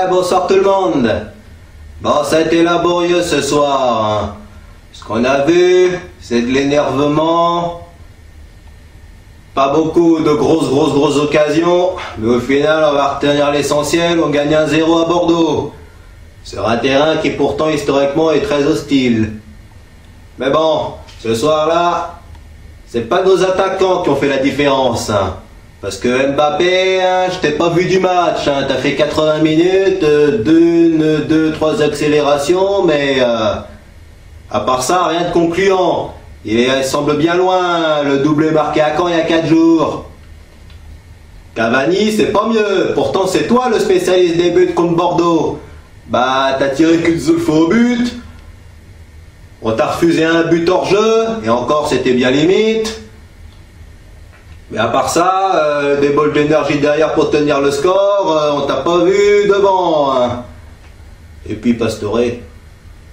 Bonsoir tout le monde. Bon, ça a été laborieux ce soir, hein. Ce qu'on a vu, c'est de l'énervement. Pas beaucoup de grosses occasions. Mais au final, on va retenir l'essentiel. On gagne 1-0 à Bordeaux. Sur un terrain qui pourtant historiquement est très hostile. Mais bon, ce soir-là, c'est pas nos attaquants qui ont fait la différence, hein. Parce que Mbappé, hein, je t'ai pas vu du match, hein. T'as fait 80 minutes, 3 accélérations, mais à part ça, rien de concluant. Il semble bien loin, le doublé marqué à Caen il y a 4 jours. Cavani, c'est pas mieux. Pourtant, c'est toi le spécialiste des buts contre Bordeaux. Bah, t'as tiré qu'une seule fois au but. On t'a refusé un but hors jeu, et encore, c'était bien limite. Mais à part ça, des bols d'énergie derrière pour tenir le score, on t'a pas vu devant, hein. Et puis Pastore,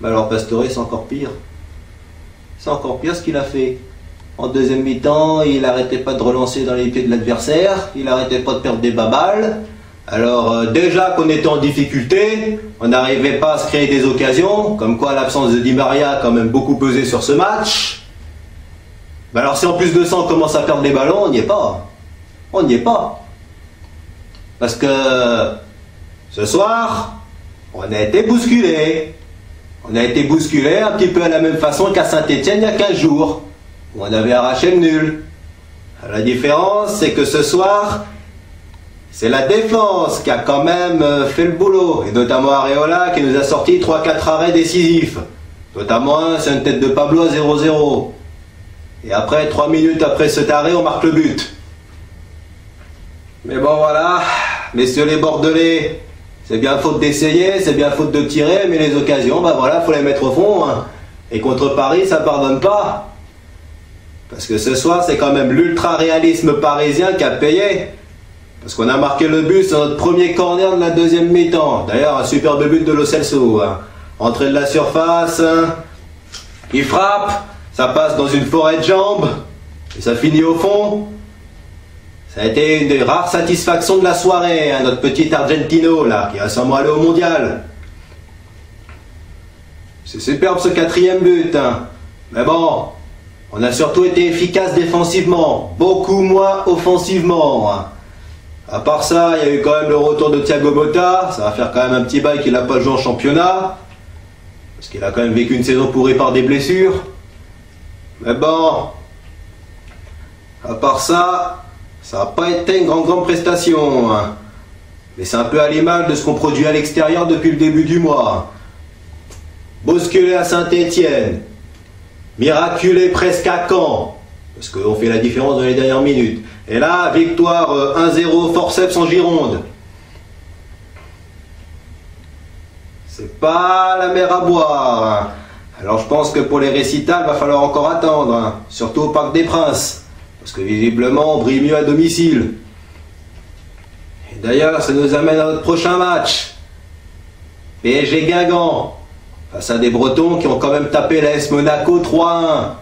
bah alors Pastore c'est encore pire. C'est encore pire ce qu'il a fait. En deuxième mi-temps, il arrêtait pas de relancer dans les pieds de l'adversaire, il arrêtait pas de perdre des babales. Alors déjà qu'on était en difficulté, on n'arrivait pas à se créer des occasions, comme quoi l'absence de Di Maria a quand même beaucoup pesé sur ce match. Bah alors si en plus de ça on commence à perdre des ballons, on n'y est pas. On n'y est pas. Parce que ce soir, on a été bousculé. On a été bousculé un petit peu à la même façon qu'à Saint-Etienne il y a 15 jours, où on avait arraché le nul. La différence, c'est que ce soir, c'est la défense qui a quand même fait le boulot. Et notamment Areola qui nous a sorti 3-4 arrêts décisifs. Notamment, c'est une tête de Pablo à 0-0. Et après, 3 minutes après cet arrêt, on marque le but. Mais bon, voilà. Messieurs les Bordelais, c'est bien faute d'essayer, c'est bien faute de tirer, mais les occasions, bah voilà, faut les mettre au fond, hein. Et contre Paris, ça pardonne pas. Parce que ce soir, c'est quand même l'ultra-réalisme parisien qui a payé. Parce qu'on a marqué le but sur notre premier corner de la deuxième mi-temps. D'ailleurs, un superbe but de Lo Celso, hein. Entrée de la surface, hein. Il frappe. Ça passe dans une forêt de jambes, et ça finit au fond. Ça a été une des rares satisfactions de la soirée, hein, notre petit Argentino, là, qui va sûrement aller au mondial. C'est superbe ce 4e but, hein. Mais bon, on a surtout été efficace défensivement, beaucoup moins offensivement, hein. À part ça, il y a eu quand même le retour de Thiago Motta, ça va faire quand même un petit bail qu'il n'a pas joué en championnat, parce qu'il a quand même vécu une saison pourrie par des blessures. Mais bon, à part ça, ça n'a pas été une grande prestation, hein. Mais c'est un peu à l'image de ce qu'on produit à l'extérieur depuis le début du mois. Bousculé à Saint-Etienne, miraculé presque à Caen, parce qu'on fait la différence dans les dernières minutes. Et là, victoire 1-0 forceps en Gironde. C'est pas la mer à boire, hein. Alors je pense que pour les récitals, il va falloir encore attendre, hein. Surtout au Parc des Princes, parce que visiblement on brille mieux à domicile. Et d'ailleurs, ça nous amène à notre prochain match. PSG Guingamp, face à des Bretons qui ont quand même tapé l'AS Monaco 3-1.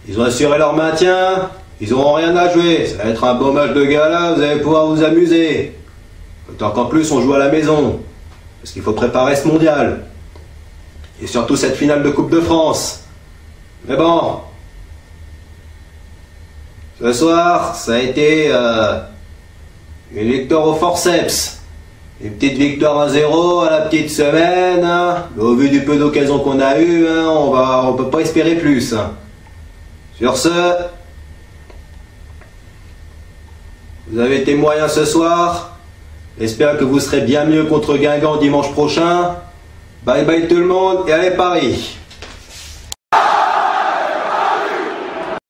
Ils ont assuré leur maintien, ils n'auront rien à jouer. Ça va être un beau match de gala, vous allez pouvoir vous amuser. D'autant qu'en plus on joue à la maison, parce qu'il faut préparer ce mondial. Et surtout cette finale de Coupe de France. Mais bon, ce soir, ça a été une victoire au forceps. Une petite victoire 1-0 à la petite semaine, hein. Mais au vu du peu d'occasions qu'on a eu, hein, on peut pas espérer plus, hein. Sur ce, vous avez été moyen ce soir. J'espère que vous serez bien mieux contre Guingamp dimanche prochain. Bye bye tout le monde et allez Paris!